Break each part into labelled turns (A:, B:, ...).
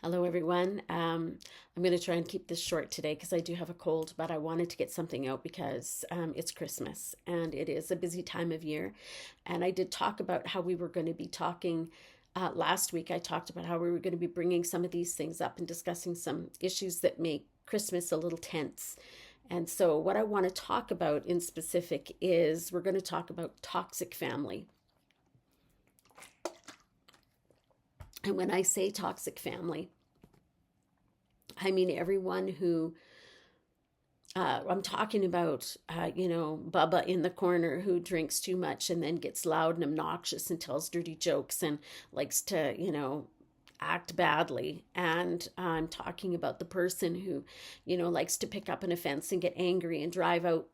A: Hello, everyone. I'm going to try and keep this short today because I do have a cold, but I wanted to get something out because it's Christmas and it is a busy time of year. And I did talk about how we were going to be talking last week. I talked about how we were going to be bringing some of these things up and discussing some issues that make Christmas a little tense. And so, what I want to talk about in specific is we're going to talk about toxic family. And when I say toxic family, I mean everyone who I'm talking about, Bubba in the corner who drinks too much and then gets loud and obnoxious and tells dirty jokes and likes to, act badly. And I'm talking about the person who, likes to pick up an offense and get angry and drive out,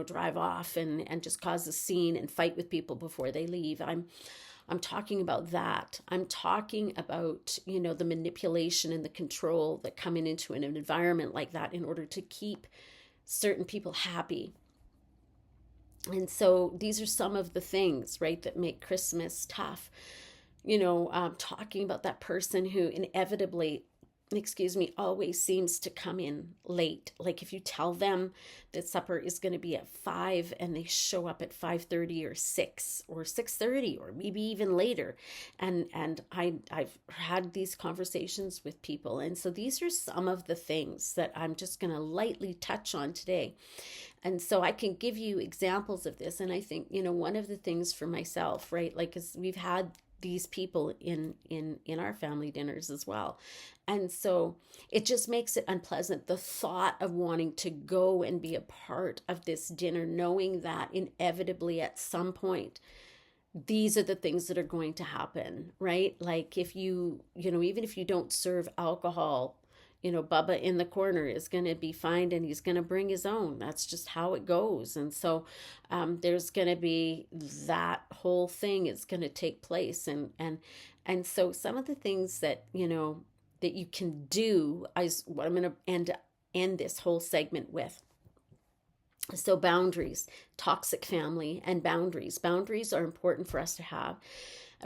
A: drive off and just cause a scene and fight with people before they leave. I'm talking about that. I'm talking about, the manipulation and the control that come into an environment like that in order to keep certain people happy. And so these are some of the things, right, that make Christmas tough. Talking about that person who inevitably, always seems to come in late. Like if you tell them that supper is going to be at 5 and they show up at 5:30 or 6 or 6:30 or maybe even later. I've had these conversations with people. And so these are some of the things that I'm just going to lightly touch on today. And so I can give you examples of this. And I think, one of the things for myself, right, like, because we've had these people in our family dinners as well. And so it just makes it unpleasant, the thought of wanting to go and be a part of this dinner, knowing that inevitably at some point these are the things that are going to happen, right? Like if even if you don't serve alcohol, Bubba in the corner is going to be fined and he's going to bring his own. That's just how it goes. And so there's going to be that whole thing is going to take place. And so some of the things that, that you can do is what I'm going to end this whole segment with. So boundaries, toxic family and boundaries. Boundaries are important for us to have.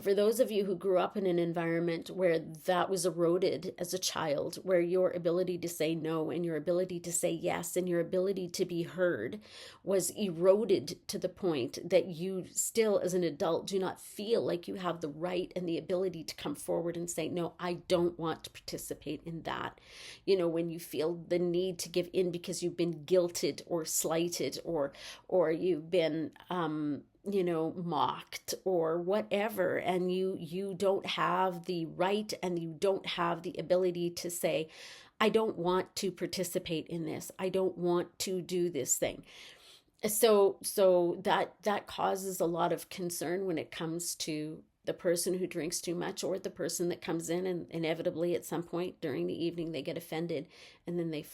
A: For those of you who grew up in an environment where that was eroded as a child, where your ability to say no and your ability to say yes and your ability to be heard was eroded to the point that you still as an adult do not feel like you have the right and the ability to come forward and say, no, I don't want to participate in that. When you feel the need to give in because you've been guilted or slighted or you've been mocked or whatever, and you don't have the right and you don't have the ability to say, I don't want to participate in this, I don't want to do this thing. So that causes a lot of concern when it comes to the person who drinks too much, or the person that comes in and inevitably at some point during the evening they get offended and then they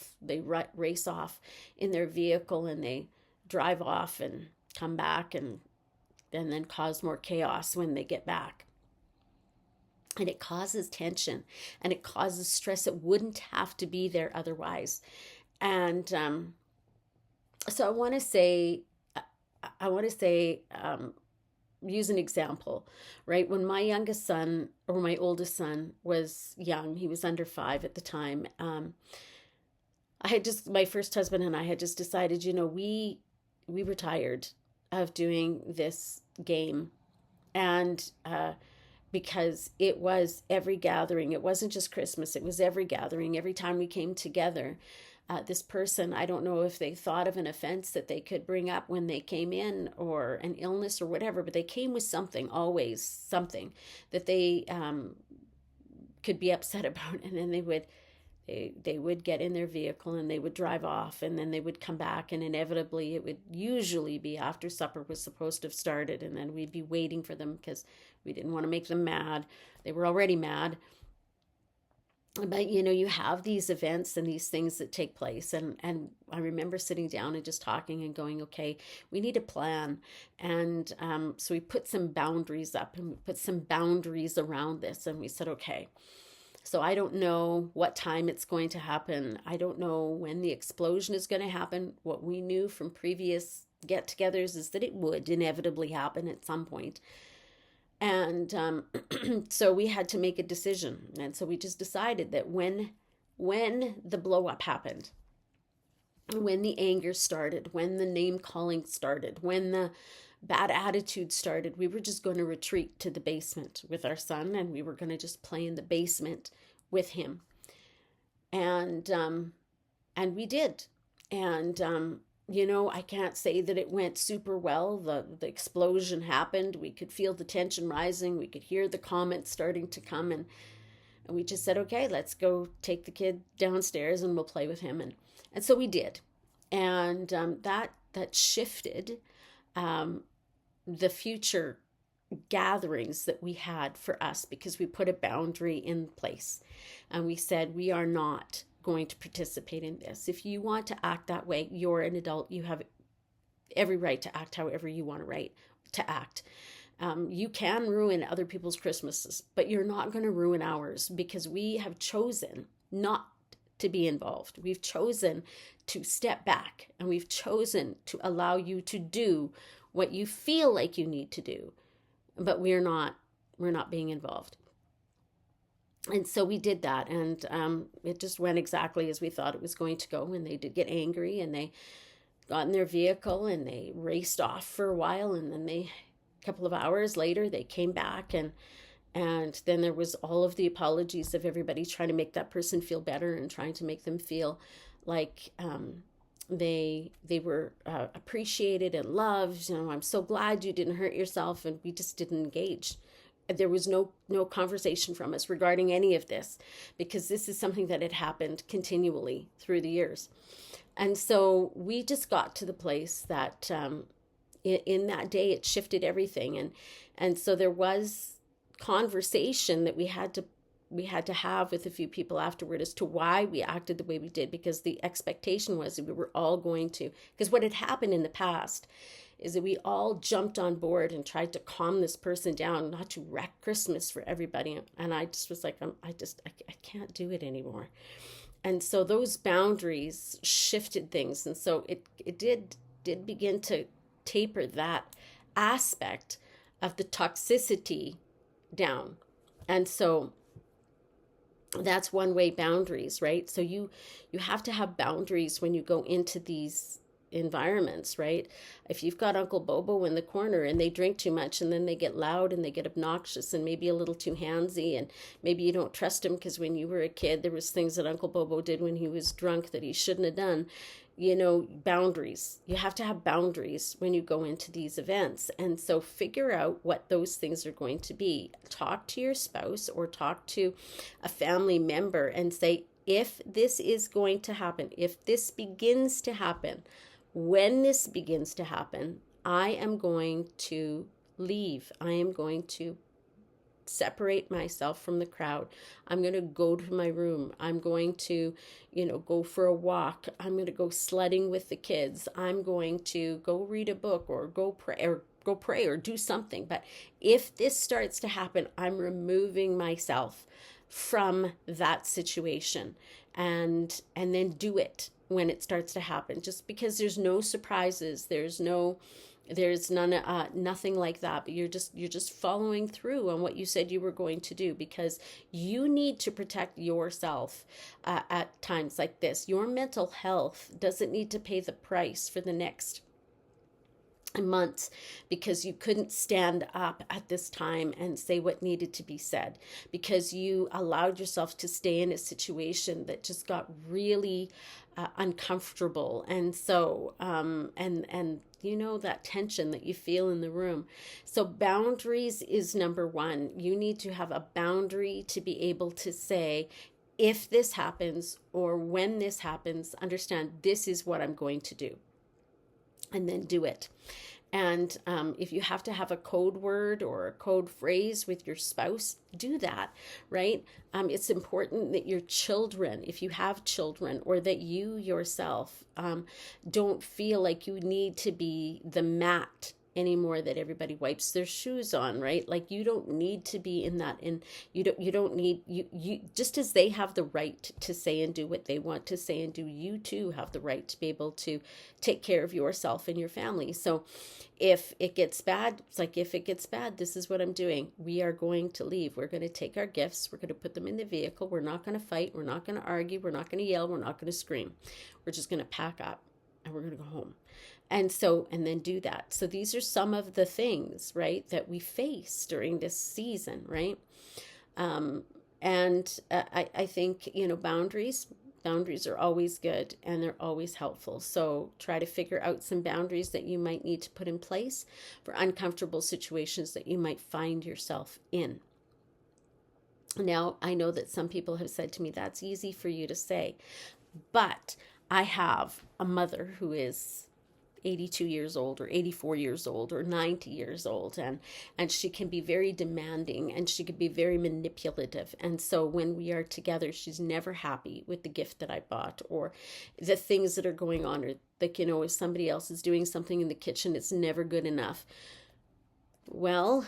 A: race off in their vehicle and they drive off and come back and then cause more chaos when they get back. And it causes tension and it causes stress. It wouldn't have to be there otherwise. And so I want to say, use an example, right? When my youngest son or my oldest son was young, he was under 5 at the time. My first husband and I had just decided, we were tired of doing this game. And because it was every gathering, it wasn't just Christmas, it was every gathering, every time we came together. This person, I don't know if they thought of an offense that they could bring up when they came in, or an illness or whatever, but they came with something, always something that they could be upset about. And then they would get in their vehicle and they would drive off, and then they would come back, and inevitably it would usually be after supper was supposed to have started, and then we'd be waiting for them because we didn't want to make them mad. They were already mad. But you have these events and these things that take place, and I remember sitting down and just talking and going, okay, we need a plan. And so we put some boundaries up and we put some boundaries around this, and we said, okay, so I don't know what time it's going to happen. I don't know when the explosion is going to happen. What we knew from previous get-togethers is that it would inevitably happen at some point. And so we had to make a decision. And so we just decided that when the blow up happened, when the anger started, when the name calling started, when the bad attitude started, we were just going to retreat to the basement with our son, and we were going to just play in the basement with him. And we did. And I can't say that it went super well. The explosion happened. We could feel the tension rising. We could hear the comments starting to come, and we just said, okay, let's go take the kid downstairs and we'll play with him. And so we did. And that shifted the future gatherings that we had for us, because we put a boundary in place and we said, we are not going to participate in this. If you want to act that way, you're an adult. You have every right to act however you want to act. You can ruin other people's Christmases, but you're not going to ruin ours, because we have chosen not to be involved. We've chosen to step back, and we've chosen to allow you to do what you feel like you need to do, but we're not being involved. And so we did that, and it just went exactly as we thought it was going to go. And they did get angry, and they got in their vehicle and they raced off for a while, and then a couple of hours later they came back, and then there was all of the apologies of everybody trying to make that person feel better and trying to make them feel like they were appreciated and loved. I'm so glad you didn't hurt yourself. And we just didn't engage. There was no conversation from us regarding any of this, because this is something that had happened continually through the years. And so we just got to the place that in that day it shifted everything. And so there was conversation that we had to have with a few people afterward as to why we acted the way we did, because the expectation was that we were all going to, because what had happened in the past is that we all jumped on board and tried to calm this person down, not to wreck Christmas for everybody. And I just was like, I can't do it anymore. And so those boundaries shifted things. And so it did begin to taper that aspect of the toxicity down. And so that's one way, boundaries, right? So you have to have boundaries when you go into these environments, right? If you've got Uncle Bobo in the corner and they drink too much, and then they get loud and they get obnoxious and maybe a little too handsy, and maybe you don't trust him because when you were a kid there was things that Uncle Bobo did when he was drunk that he shouldn't have done. Boundaries. You have to have boundaries when you go into these events. And so figure out what those things are going to be. Talk to your spouse or talk to a family member and say, if this is going to happen, if this begins to happen, when this begins to happen, I am going to leave. I am going to separate myself from the crowd. I'm going to go to my room. I'm going to, go for a walk. I'm going to go sledding with the kids. I'm going to go read a book or go pray or do something. But if this starts to happen, I'm removing myself from that situation, and then do it when it starts to happen, just because there's no surprises. There's nothing like that, but you're just following through on what you said you were going to do, because you need to protect yourself at times like this. Your mental health doesn't need to pay the price for the next months because you couldn't stand up at this time and say what needed to be said, because you allowed yourself to stay in a situation that just got really uncomfortable. And so and that tension that you feel in the room. So boundaries is number one. You need to have a boundary to be able to say, if this happens or when this happens, understand this is what I'm going to do, and then do it. And if you have to have a code word or a code phrase with your spouse, do that, right? It's important that your children, if you have children, or that you yourself don't feel like you need to be the mat anymore that everybody wipes their shoes on, right? Like you don't need to be in that, and you don't need you just as they have the right to say and do what they want to say and do, you too have the right to be able to take care of yourself and your family. So if it gets bad, it's like, if it gets bad, this is what I'm doing. We are going to leave. We're going to take our gifts. We're going to put them in the vehicle. We're not going to fight. We're not going to argue. We're not going to yell. We're not going to scream. We're just going to pack up and we're going to go home. And then do that. So these are some of the things, right, that we face during this season, right? I think, boundaries are always good and they're always helpful. So try to figure out some boundaries that you might need to put in place for uncomfortable situations that you might find yourself in. Now, I know that some people have said to me, that's easy for you to say, but I have a mother who is 82 years old or 84 years old or 90 years old, and she can be very demanding and she can be very manipulative. And so when we are together, she's never happy with the gift that I bought or the things that are going on, or like, if somebody else is doing something in the kitchen, it's never good enough. Well,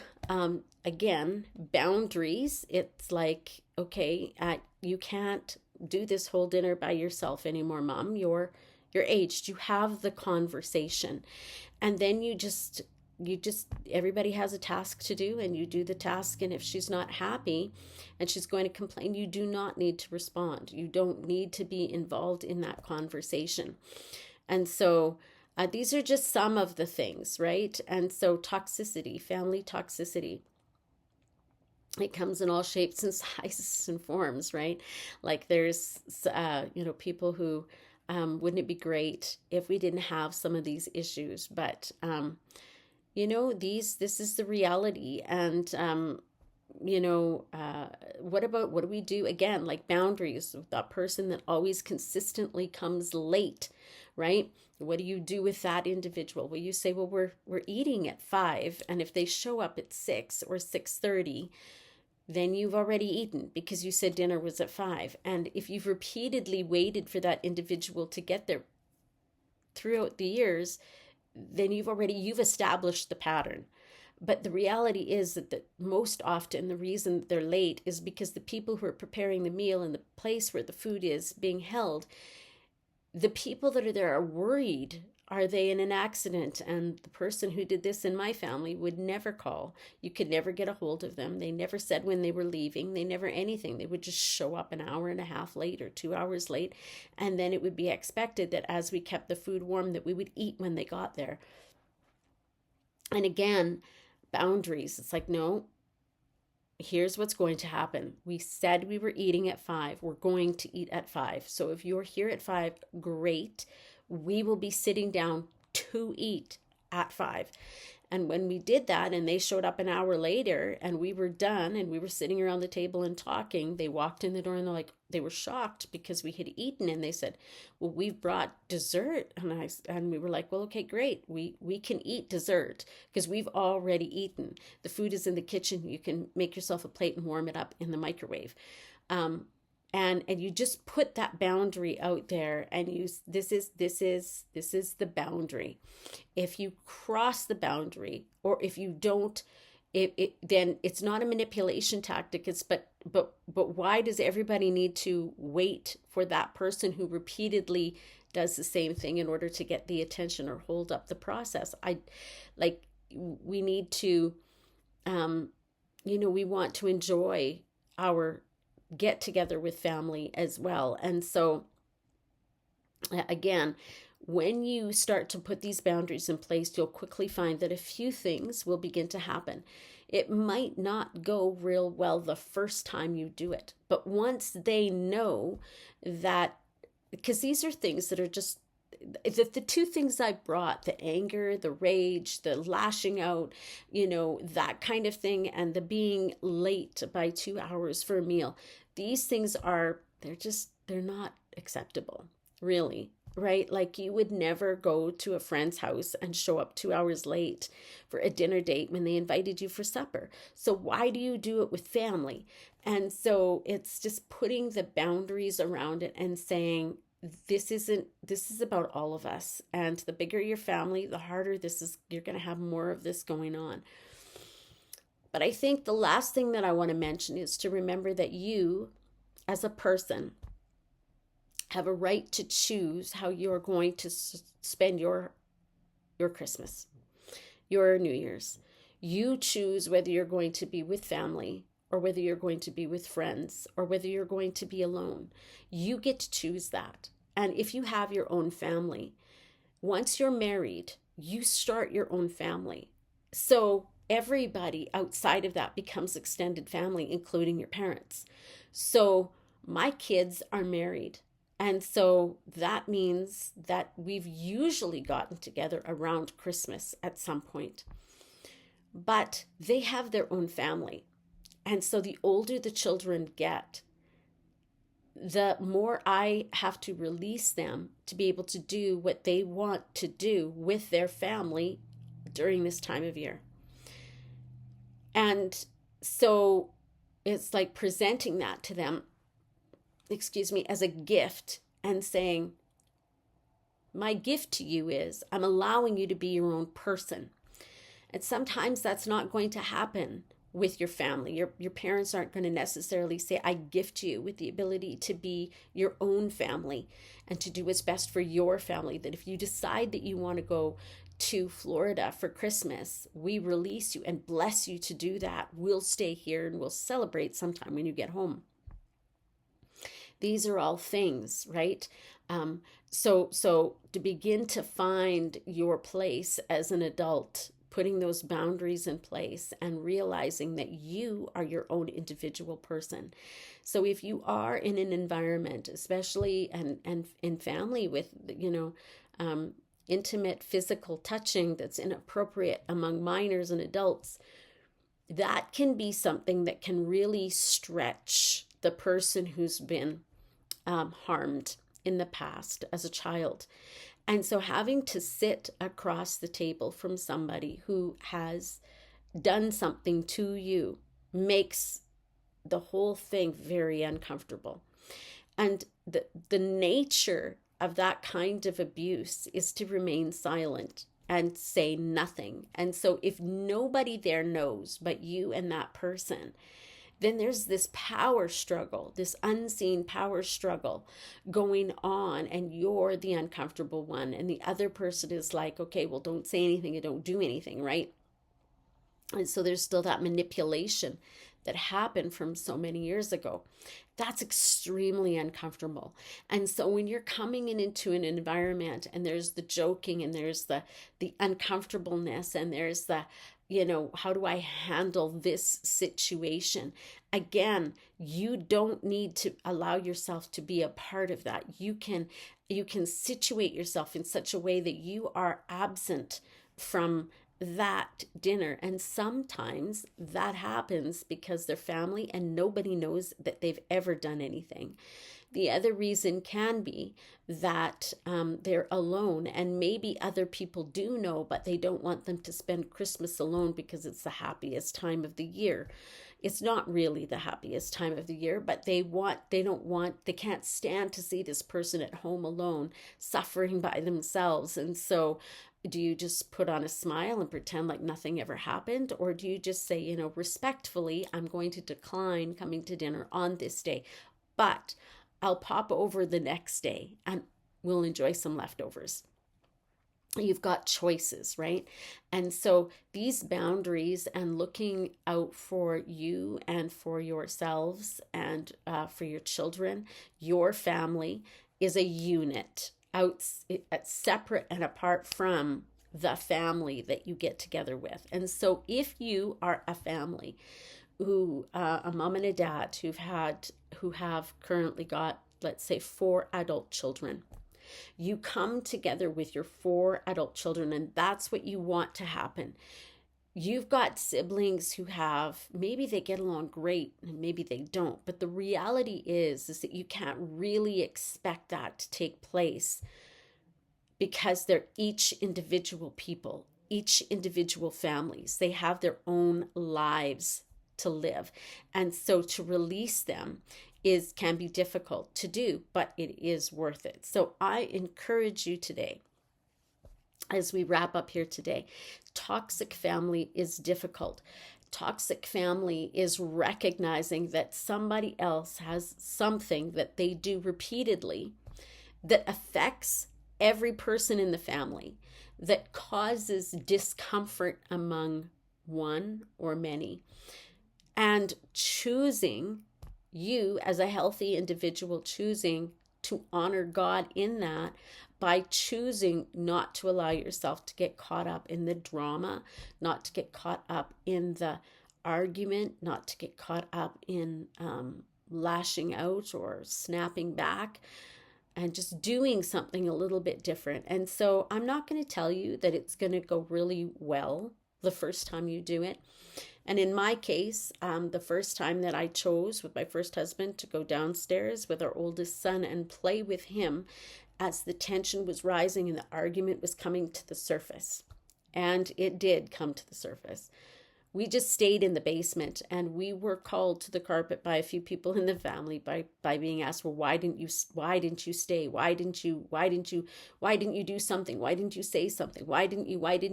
A: again, boundaries, it's like, okay, you can't do this whole dinner by yourself anymore, Mom. You're aged. You have the conversation. And then you just everybody has a task to do, and you do the task. And if she's not happy and she's going to complain, you do not need to respond. You don't need to be involved in that conversation. And so these are just some of the things, right? And so toxicity, family toxicity, it comes in all shapes and sizes and forms, right? Like there's, people who, wouldn't it be great if we didn't have some of these issues? But, this is the reality. And, what do we do? Again, like boundaries with that person that always consistently comes late, right? What do you do with that individual? Well, you say, well, we're eating at 5, and if they show up at 6 or 6:30, then you've already eaten because you said dinner was at 5. And if you've repeatedly waited for that individual to get there throughout the years, then you've established the pattern. But the reality is that most often the reason they're late is because the people who are preparing the meal and the place where the food is being held, the people that are there are worried. Are they in an accident? And the person who did this in my family would never call. You could never get a hold of them. They never said when they were leaving. They never anything. They would just show up an hour and a half late or 2 hours late. And then it would be expected that as we kept the food warm, that we would eat when they got there. And again, boundaries. It's like, no, here's what's going to happen. We said we were eating at 5. We're going to eat at 5. So if you're here at 5, great. We will be sitting down to eat at 5. And when we did that and they showed up an hour later and we were done and we were sitting around the table and talking, they walked in the door and they were shocked because we had eaten, and they said, well, we've brought dessert. And we were like, well, okay, great. We can eat dessert because we've already eaten. The food is in the kitchen. You can make yourself a plate and warm it up in the microwave. And you just put that boundary out there, and this is the boundary. If you cross the boundary, or if you don't, then it's not a manipulation tactic. But why does everybody need to wait for that person who repeatedly does the same thing in order to get the attention or hold up the process? We need to, we want to enjoy our get together with family as well. And so again, when you start to put these boundaries in place, you'll quickly find that a few things will begin to happen. It might not go real well the first time you do it, but once they know that, because these are things that are just the two things I brought, the anger, the rage, the lashing out, that kind of thing, and the being late by 2 hours for a meal. These things they're not acceptable, really, right? Like you would never go to a friend's house and show up 2 hours late for a dinner date when they invited you for supper. So why do you do it with family? And so it's just putting the boundaries around it and saying, this is about all of us. And the bigger your family, the harder this is. You're going to have more of this going on. But I think the last thing that I want to mention is to remember that you, as a person, have a right to choose how you're going to spend your Christmas, your New Year's. You choose whether you're going to be with family or whether you're going to be with friends or whether you're going to be alone. You get to choose that. And if you have your own family, once you're married, you start your own family. So everybody outside of that becomes extended family, including your parents. So my kids are married. And so that means that we've usually gotten together around Christmas at some point. But they have their own family. And so the older the children get, the more I have to release them to be able to do what they want to do with their family during this time of year. And so it's like presenting that to them, as a gift and saying, my gift to you is I'm allowing you to be your own person. And sometimes that's not going to happen with your family. Your parents aren't going to necessarily say, I gift you with the ability to be your own family and to do what's best for your family. That if you decide that you want to go to Florida for Christmas, we release you and bless you to do that. We'll stay here and we'll celebrate sometime when you get home. These are all things, right? So to begin to find your place as an adult, putting those boundaries in place and realizing that you are your own individual person. So if you are in an environment, especially and in family with, intimate physical touching that's inappropriate among minors and adults, that can be something that can really stretch the person who's been harmed in the past as a child. And so having to sit across the table from somebody who has done something to you makes the whole thing very uncomfortable. And the nature of that kind of abuse is to remain silent and say nothing. And so if nobody there knows but you and that person, then there's this power struggle, this unseen power struggle going on, and you're the uncomfortable one. And the other person is like, okay, well, don't say anything and don't do anything, right? And so there's still that manipulation that happened from so many years ago. That's extremely uncomfortable. And so when you're coming into an environment and there's the joking and there's the uncomfortableness and there's the, how do I handle this situation? Again, you don't need to allow yourself to be a part of that. You can situate yourself in such a way that you are absent from that dinner. And sometimes that happens because they're family and nobody knows that they've ever done anything. The other reason can be that they're alone, and maybe other people do know, but they don't want them to spend Christmas alone because it's the happiest time of the year. It's not really the happiest time of the year, but they can't stand to see this person at home alone, suffering by themselves. And so do you just put on a smile and pretend like nothing ever happened? Or do you just say, respectfully, I'm going to decline coming to dinner on this day, but I'll pop over the next day and we'll enjoy some leftovers. You've got choices, right? And so these boundaries and looking out for you and for yourselves and for your children, your family is a unit separate and apart from the family that you get together with. And so if you are a family who a mom and a dad who have currently got, let's say, 4 adult children, you come together with your 4 adult children, and that's what you want to happen. You've got siblings who maybe they get along great and maybe they don't, but the reality is that you can't really expect that to take place because they're each individual people, each individual families. They have their own lives to live. And so to release them can be difficult to do, but it is worth it. So I encourage you today, as we wrap up here today, toxic family is difficult. Toxic family is recognizing that somebody else has something that they do repeatedly that affects every person in the family, that causes discomfort among one or many. And choosing, you as a healthy individual, choosing to honor God in that by choosing not to allow yourself to get caught up in the drama, not to get caught up in the argument, not to get caught up in lashing out or snapping back, and just doing something a little bit different. And so I'm not going to tell you that it's going to go really well the first time you do it. And in my case, the first time that I chose with my first husband to go downstairs with our oldest son and play with him as the tension was rising and the argument was coming to the surface. And it did come to the surface. We just stayed in the basement, and we were called to the carpet by a few people in the family by being asked, well, why didn't you stay? Why didn't you do something? Why didn't you say something? Why didn't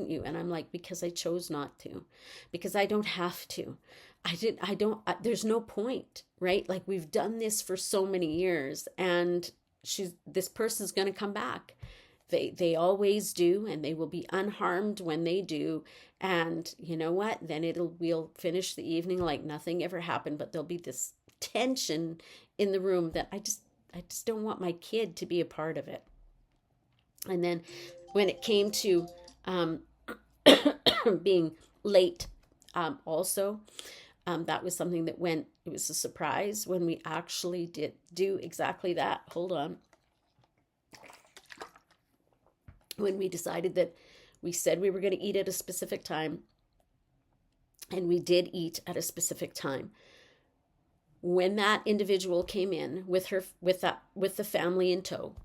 A: you? And I'm like, because I chose not to, because I don't have to. There's no point, right? Like, we've done this for so many years, and this person's going to come back. They always do, and they will be unharmed when they do. And you know what? Then we'll finish the evening like nothing ever happened, but there'll be this tension in the room that I just don't want my kid to be a part of it. And then when it came to being late, also, that was something that it was a surprise when we actually did do exactly that. Hold on. When we decided that we said we were going to eat at a specific time, and we did eat at a specific time. When that individual came in with the family in tow,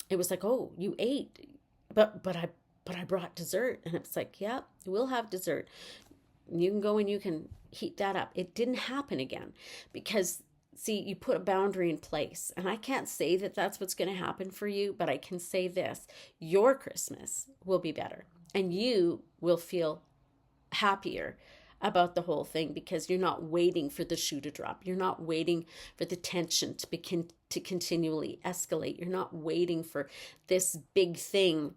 A: it was like, oh, you ate, but I brought dessert. And it's like, yeah, we'll have dessert. You can go and you can heat that up. It didn't happen again because, see, you put a boundary in place. And I can't say that that's what's going to happen for you, but I can say this: your Christmas will be better, and you will feel happier about the whole thing because you're not waiting for the shoe to drop. You're not waiting for the tension to continually escalate. You're not waiting for this big thing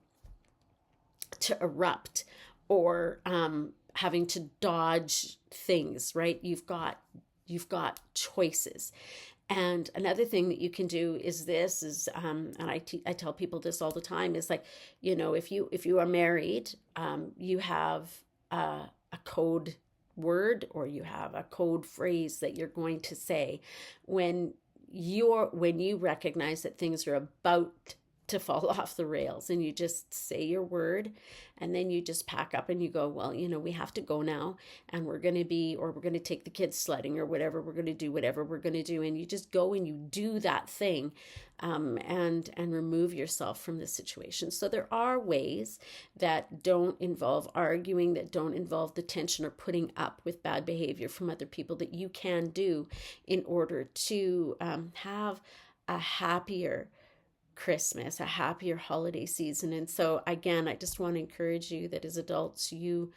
A: to erupt or having to dodge things, right? You've got choices. And another thing that you can do is and I tell people this all the time, is like, if you are married, you have a code word, or you have a code phrase that you're going to say when you recognize that things are about to fall off the rails, and you just say your word, and then you just pack up and you go, well, we have to go now, and we're going to take the kids sledding, or whatever we're going to do, and you just go and you do that thing, and remove yourself from the situation. So there are ways that don't involve arguing, that don't involve the tension or putting up with bad behavior from other people, that you can do in order to have a happier Christmas, a happier holiday season. And so again, I just want to encourage you that as adults, you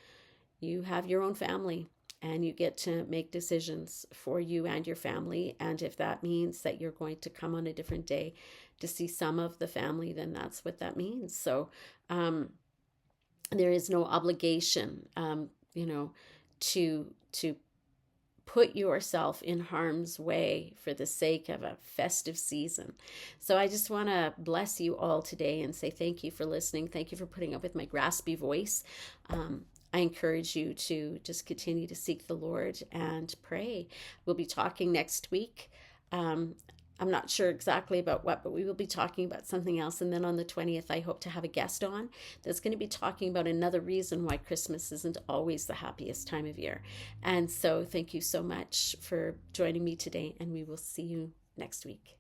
A: have your own family, and you get to make decisions for you and your family. And if that means that you're going to come on a different day to see some of the family, then that's what that means. So there is no obligation, to put yourself in harm's way for the sake of a festive season. So I just want to bless you all today and say thank you for listening. Thank you for putting up with my raspy voice. I encourage you to just continue to seek the Lord and pray. We'll be talking next week. I'm not sure exactly about what, but we will be talking about something else. And then on the 20th, I hope to have a guest on that's going to be talking about another reason why Christmas isn't always the happiest time of year. And so thank you so much for joining me today, and we will see you next week.